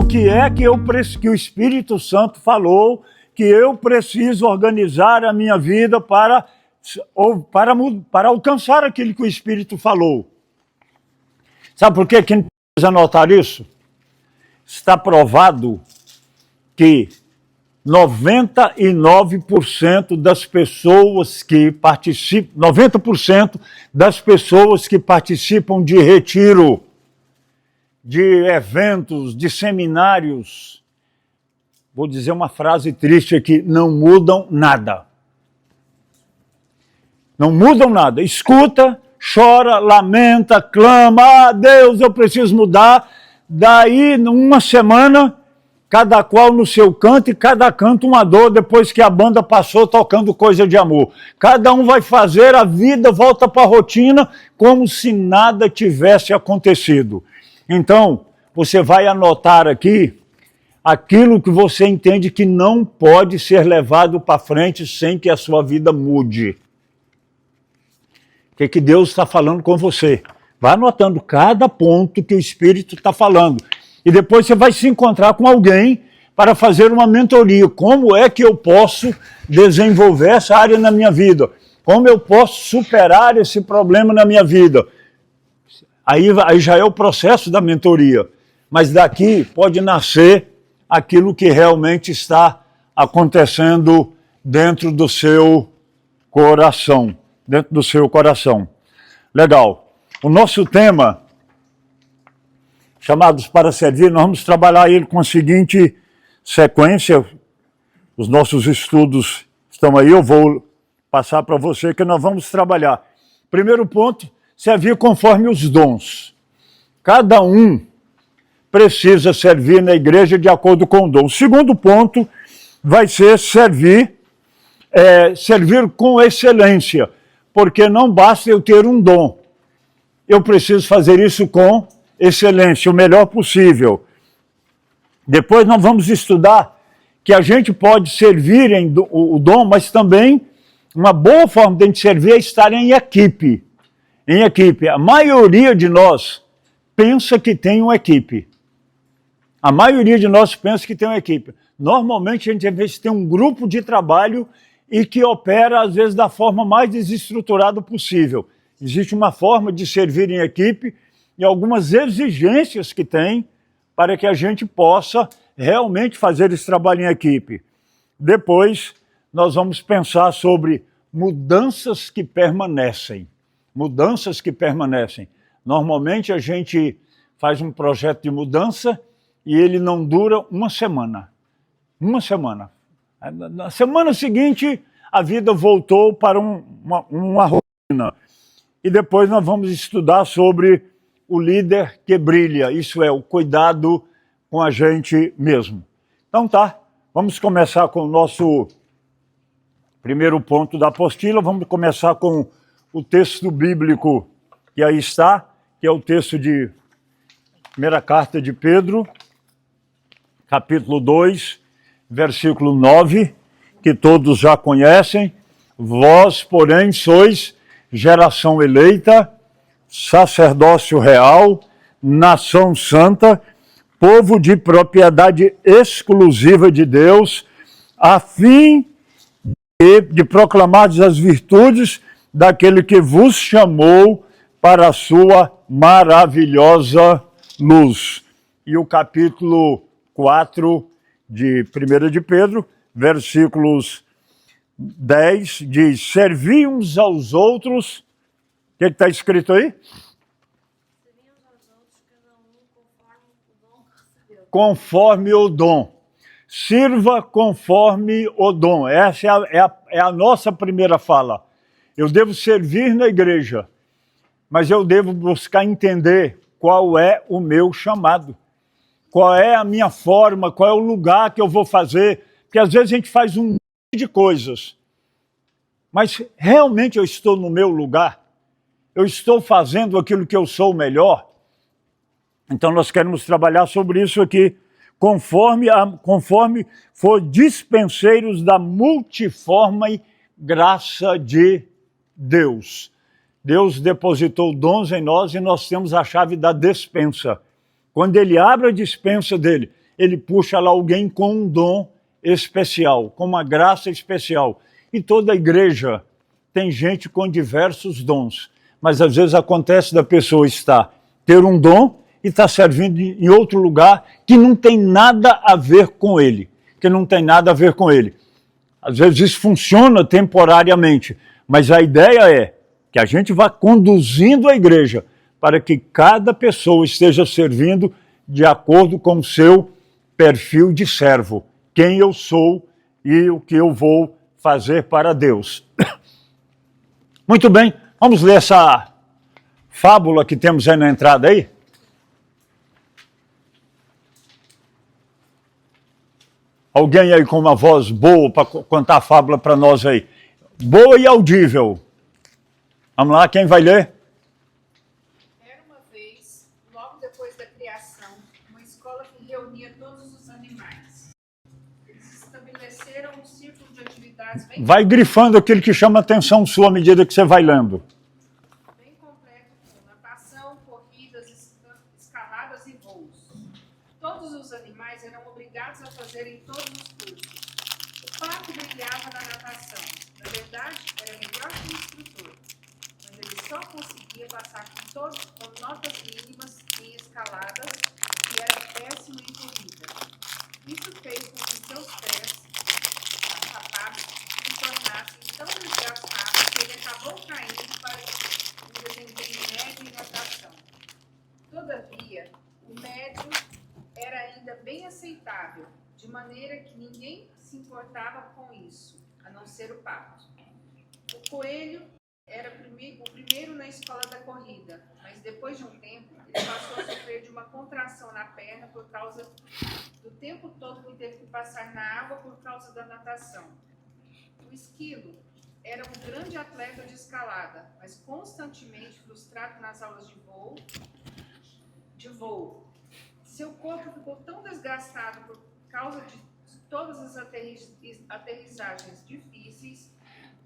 o que é que que o Espírito Santo falou que eu preciso organizar a minha vida para alcançar aquilo que o Espírito falou. Sabe por quê? Quem precisa anotar isso? Está provado que 99% das pessoas que participam, 90% das pessoas que participam de retiro, de eventos, de seminários, vou dizer uma frase triste aqui, não mudam nada. Não mudam nada. Escuta, chora, lamenta, clama, Deus, eu preciso mudar. Daí, numa semana, cada qual no seu canto e cada canto uma dor depois que a banda passou tocando coisa de amor. Cada um vai fazer, a vida volta para a rotina como se nada tivesse acontecido. Então, você vai anotar aqui aquilo que você entende que não pode ser levado para frente sem que a sua vida mude. O que Deus está falando com você? Vai anotando cada ponto que o Espírito está falando. E depois você vai se encontrar com alguém para fazer uma mentoria. Como é que eu posso desenvolver essa área na minha vida? Como eu posso superar esse problema na minha vida? Aí já é o processo da mentoria. Mas daqui pode nascer aquilo que realmente está acontecendo dentro do seu coração. Dentro do seu coração. Legal. O nosso tema, chamados para servir, nós vamos trabalhar ele com a seguinte sequência. Os nossos estudos estão aí, eu vou passar para você que nós vamos trabalhar. Primeiro ponto, servir conforme os dons. Cada um precisa servir na igreja de acordo com o dom. O segundo ponto vai ser servir com excelência, porque não basta eu ter um dom. Eu preciso fazer isso com excelência, o melhor possível. Depois nós vamos estudar que a gente pode servir o dom, mas também uma boa forma de a gente servir é estar em equipe. Em equipe. A maioria de nós pensa que tem uma equipe. A maioria de nós pensa que tem uma equipe. Normalmente a gente, às vezes, tem um grupo de trabalho e que opera, às vezes, da forma mais desestruturada possível. Existe uma forma de servir em equipe e algumas exigências que tem para que a gente possa realmente fazer esse trabalho em equipe. Depois, nós vamos pensar sobre mudanças que permanecem. Mudanças que permanecem. Normalmente, a gente faz um projeto de mudança e ele não dura uma semana. Uma semana. Na semana seguinte, a vida voltou para uma rotina. E depois nós vamos estudar sobre o líder que brilha, isso é, o cuidado com a gente mesmo. Então tá, vamos começar com o nosso primeiro ponto da apostila, vamos começar com o texto bíblico que aí está, que é o texto de primeira carta de Pedro, capítulo 2, versículo 9, que todos já conhecem. Vós, porém, sois geração eleita, sacerdócio real, nação santa, povo de propriedade exclusiva de Deus, a fim de proclamar as virtudes daquele que vos chamou para a sua maravilhosa luz. E o capítulo 4 de 1 de Pedro, versículos 10, diz, servi uns aos outros, o que está escrito aí? Servi uns aos outros, cada um conforme o dom que recebeu. Conforme o dom. Sirva conforme o dom. Essa é a nossa primeira fala. Eu devo servir na igreja, mas eu devo buscar entender qual é o meu chamado. Qual é a minha forma, qual é o lugar que eu vou fazer. Porque às vezes a gente faz um monte de coisas. Mas realmente eu estou no meu lugar? Eu estou fazendo aquilo que eu sou melhor? Então nós queremos trabalhar sobre isso aqui, conforme for dispenseiros da multiforme graça de Deus. Deus depositou dons em nós e nós temos a chave da despensa. Quando ele abre a despensa dele, ele puxa lá alguém com um dom especial, com uma graça especial. E toda a igreja tem gente com diversos dons, mas às vezes acontece da pessoa ter um dom e estar servindo em outro lugar que não tem nada a ver com ele, Às vezes isso funciona temporariamente, mas a ideia é que a gente vá conduzindo a igreja para que cada pessoa esteja servindo de acordo com o seu perfil de servo, quem eu sou e o que eu vou fazer para Deus. Muito bem, vamos ler essa fábula que temos aí na entrada aí? Alguém aí com uma voz boa para contar a fábula para nós aí? Boa e audível. Vamos lá, quem vai ler? Era uma vez, logo depois da criação, uma escola que reunia todos os animais. Eles estabeleceram um círculo de atividades Vai grifando aquilo que chama a atenção sua à medida que você vai lendo. bem completo, com natação, corridas, escaladas e voos. Todos os animais eram obrigados a fazerem todos os cursos. O pato brilhava na natação. Na verdade, era melhor que o instrutor. Mas ele só conseguia passar com notas mínimas em escaladas e era péssimo em corrida. Isso fez com que seus pés, sapatos, se tornassem tão desgastados que ele acabou caindo para um desempenho médio em natação. Todavia, o médio era ainda bem aceitável, de maneira que ninguém se importava com isso, a não ser o pato. O coelho era o primeiro na escola da corrida, mas depois de um tempo, ele passou a sofrer de uma contração na perna por causa do tempo todo que teve que passar na água por causa da natação. O esquilo era um grande atleta de escalada, mas constantemente frustrado nas aulas de voo. Seu corpo ficou tão desgastado por causa de todas as aterrissagens difíceis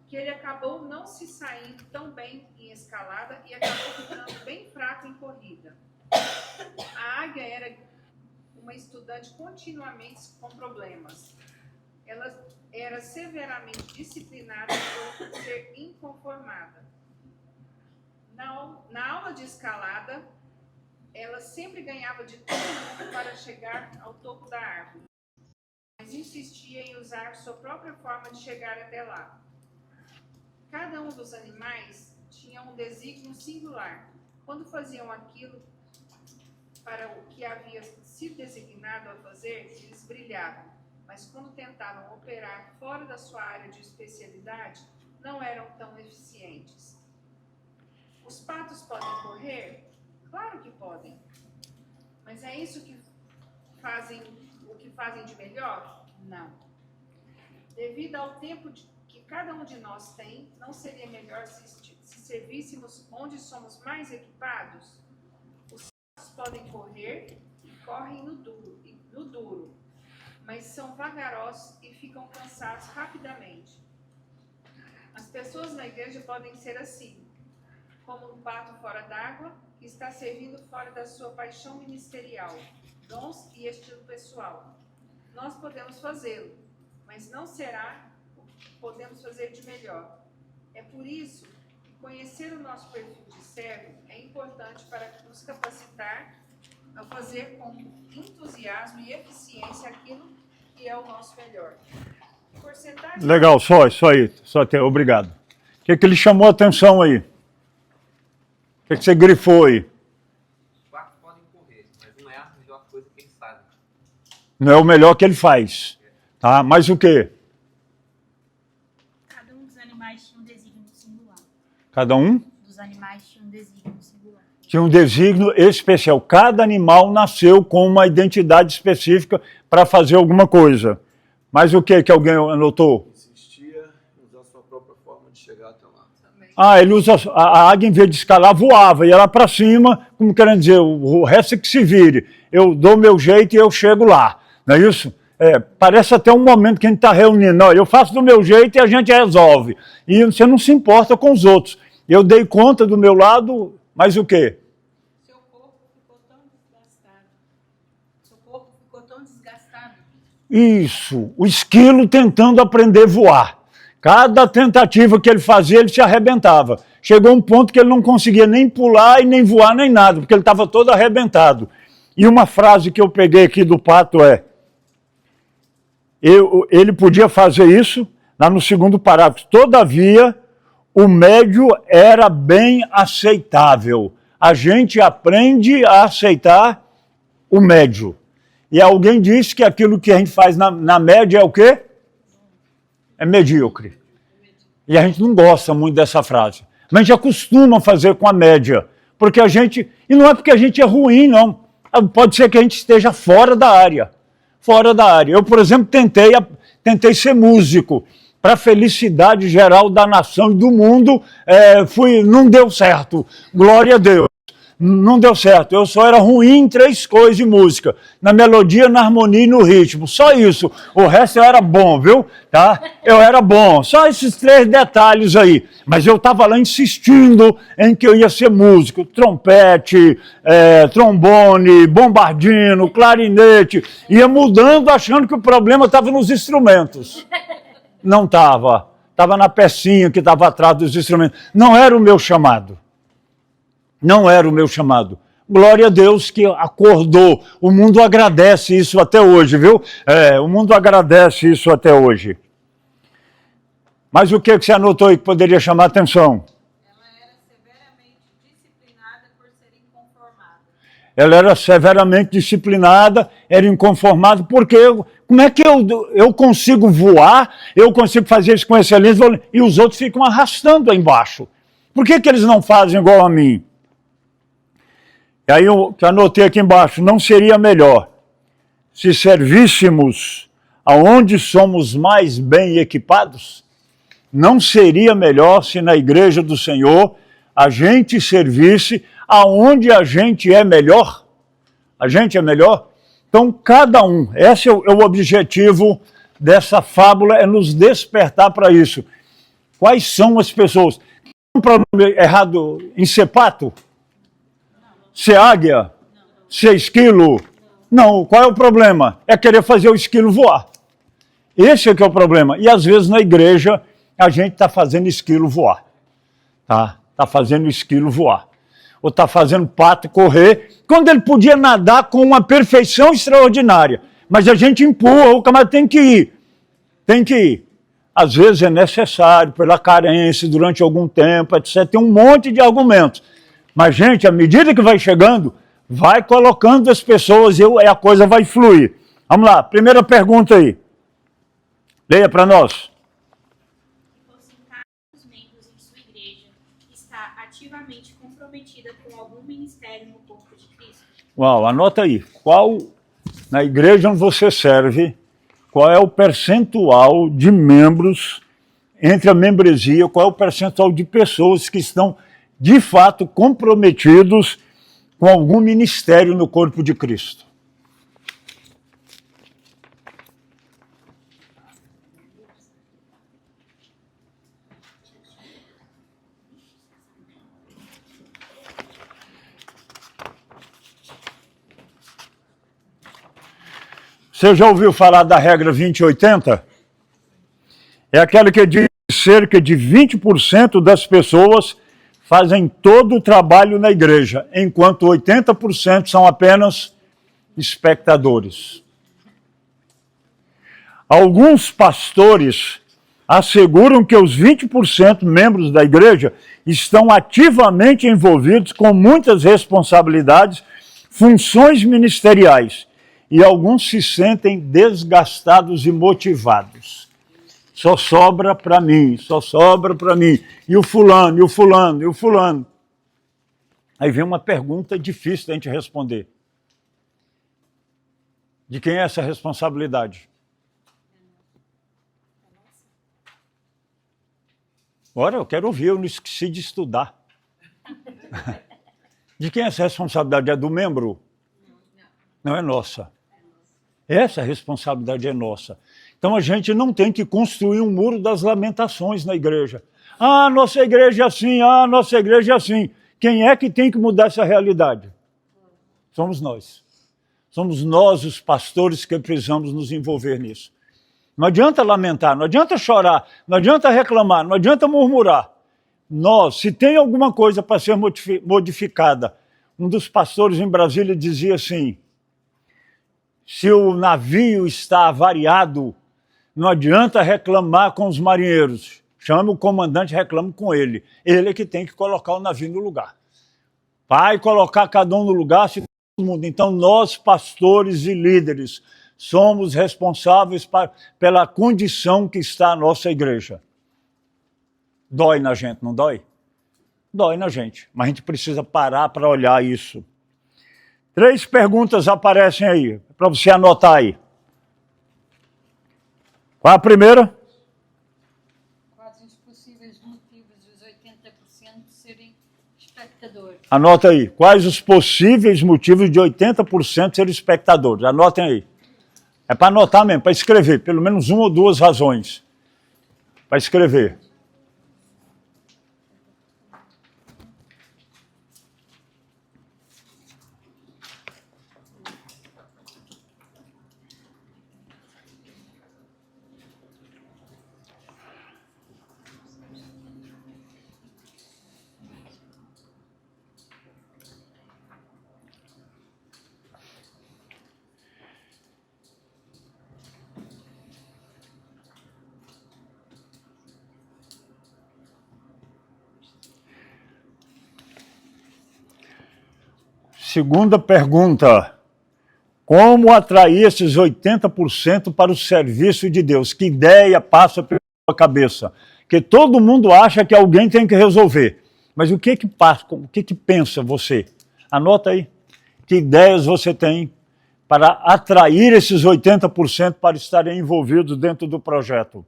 que ele acabou não se saindo tão bem em escalada e acabou ficando bem fraco em corrida. A águia era uma estudante continuamente com problemas. Ela era severamente disciplinada por ser inconformada. Na aula de escalada, ela sempre ganhava de todo mundo para chegar ao topo da árvore, mas insistia em usar sua própria forma de chegar até lá. Cada um dos animais tinha um desígnio singular. Quando faziam aquilo para o que havia sido designado a fazer, eles brilhavam, mas quando tentavam operar fora da sua área de especialidade, não eram tão eficientes. Os patos podem correr? Claro que podem. Mas é isso que fazem de melhor? Não. Devido ao tempo que cada um de nós tem, não seria melhor se servíssemos onde somos mais equipados? Os patos podem correr e correm no duro, mas são vagarosos e ficam cansados rapidamente. As pessoas na igreja podem ser assim, como um pato fora d'água que está servindo fora da sua paixão ministerial, dons e estilo pessoal. Nós podemos fazê-lo, mas não será o que podemos fazer de melhor. É por isso que conhecer o nosso perfil de servo é importante para nos capacitar a fazer com entusiasmo e eficiência aquilo que é o nosso melhor. Porcentagem... Legal, obrigado. O que ele chamou a atenção aí? O que você grifou aí? Os patos podem correr, mas não é a melhor coisa que eles fazem. Não é o melhor que ele faz. Tá? Mas o quê? Cada um dos animais tinha um desígnio singular. Cada um Dos animais tinha um desígnio singular. tinha um desígnio especial. Cada animal nasceu com uma identidade específica para fazer alguma coisa. Mas o que alguém anotou? Insistia em usar a sua própria forma de chegar até lá. Ele usa a águia, em vez de escalar, voava, ia lá para cima, como querendo dizer, o resto é que se vire. Eu dou meu jeito e eu chego lá. Não é isso? Parece até um momento que a gente está reunindo. Não, eu faço do meu jeito e a gente resolve. E você não se importa com os outros. Eu dei conta do meu lado, mas o quê? Seu corpo ficou tão desgastado. Isso, o esquilo tentando aprender a voar. Cada tentativa que ele fazia, ele se arrebentava. Chegou um ponto que ele não conseguia nem pular e nem voar nem nada, porque ele estava todo arrebentado. E uma frase que eu peguei aqui do Pato é: ele podia fazer isso, lá no segundo parágrafo, todavia o médio era bem aceitável. A gente aprende a aceitar o médio. E alguém disse que aquilo que a gente faz na média é o quê? É medíocre. E a gente não gosta muito dessa frase. Mas a gente acostuma fazer com a média. Porque a gente... E não é porque a gente é ruim, não. Pode ser que a gente esteja fora da área. Fora da área. Eu, por exemplo, tentei ser músico. Para a felicidade geral da nação e do mundo, não deu certo. Glória a Deus. Não deu certo. Eu só era ruim em 3 coisas de música: na melodia, na harmonia e no ritmo. Só isso. O resto eu era bom, viu? Tá? Eu era bom. Só esses 3 detalhes aí. Mas eu estava lá insistindo em que eu ia ser músico. Trompete, trombone, bombardino, clarinete. Ia mudando, achando que o problema estava nos instrumentos. Não estava. Estava na pecinha que estava atrás dos instrumentos. Não era o meu chamado. Não era o meu chamado. Glória a Deus que acordou. O mundo agradece isso até hoje, viu? O mundo agradece isso até hoje. Mas o que você anotou aí que poderia chamar a atenção? Ela era severamente disciplinada por ser inconformada. Ela era severamente disciplinada, era inconformada, porque como é que eu consigo voar, eu consigo fazer isso com excelência, e os outros ficam arrastando aí embaixo? Por que eles não fazem igual a mim? E aí eu que anotei aqui embaixo: não seria melhor se servíssemos aonde somos mais bem equipados? Não seria melhor se na igreja do Senhor a gente servisse aonde a gente é melhor? A gente é melhor? Então, cada um, esse é o objetivo dessa fábula, é nos despertar para isso. Quais são as pessoas? Tem um problema errado em ser pato? Ser águia? Ser esquilo? Não, qual é o problema? É querer fazer o esquilo voar. Esse é que é o problema. E às vezes na igreja a gente está fazendo esquilo voar. Tá fazendo o esquilo voar. Ou está fazendo pato correr, quando ele podia nadar com uma perfeição extraordinária. Mas a gente empurra, o camarada tem que ir. Tem que ir. Às vezes é necessário, pela carência, durante algum tempo, etc. Tem um monte de argumentos. Mas, gente, à medida que vai chegando, vai colocando as pessoas e a coisa vai fluir. Vamos lá, primeira pergunta aí. Leia para nós. Os membros em sua igreja está ativamente comprometida com algum ministério no corpo de Cristo? Uau, anota aí. Qual, na igreja onde você serve, qual é o percentual de membros entre a membresia, qual é o percentual de pessoas que estão, de fato, comprometidos com algum ministério no corpo de Cristo? Você já ouviu falar da regra 20-80? É aquela que diz que cerca de 20% das pessoas fazem todo o trabalho na igreja, enquanto 80% são apenas espectadores. Alguns pastores asseguram que os 20% membros da igreja estão ativamente envolvidos com muitas responsabilidades, funções ministeriais, e alguns se sentem desgastados e motivados. Só sobra para mim, só sobra para mim. E o fulano, e o fulano, e o fulano. Aí vem uma pergunta difícil da gente responder. De quem é essa responsabilidade? Ora, eu quero ouvir, eu não esqueci de estudar. De quem é essa responsabilidade? É do membro? Não é nossa. Essa responsabilidade é nossa. Então a gente não tem que construir um muro das lamentações na igreja. Ah, nossa igreja é assim, nossa igreja é assim. Quem é que tem que mudar essa realidade? Somos nós. Somos nós, os pastores, que precisamos nos envolver nisso. Não adianta lamentar, não adianta chorar, não adianta reclamar, não adianta murmurar. Nós, se tem alguma coisa para ser modificada, um dos pastores em Brasília dizia assim, se o navio está avariado, não adianta reclamar com os marinheiros. Chame o comandante, reclame com ele. Ele é que tem que colocar o navio no lugar. Vai colocar cada um no lugar, se todo mundo. Então, nós, pastores e líderes, somos responsáveis pela condição que está a nossa igreja. Dói na gente, não dói? Dói na gente, mas a gente precisa parar para olhar isso. 3 perguntas aparecem aí, para você anotar aí. Qual a primeira? Quais os possíveis motivos dos 80% serem espectadores? Anota aí. Quais os possíveis motivos de 80% serem espectadores? Anotem aí. É para anotar mesmo, para escrever. Pelo menos 1 ou 2 razões. Para escrever. Segunda pergunta. Como atrair esses 80% para o serviço de Deus? Que ideia passa pela sua cabeça? Que todo mundo acha que alguém tem que resolver. Mas o que passa? O que pensa você? Anota aí. Que ideias você tem para atrair esses 80% para estarem envolvidos dentro do projeto?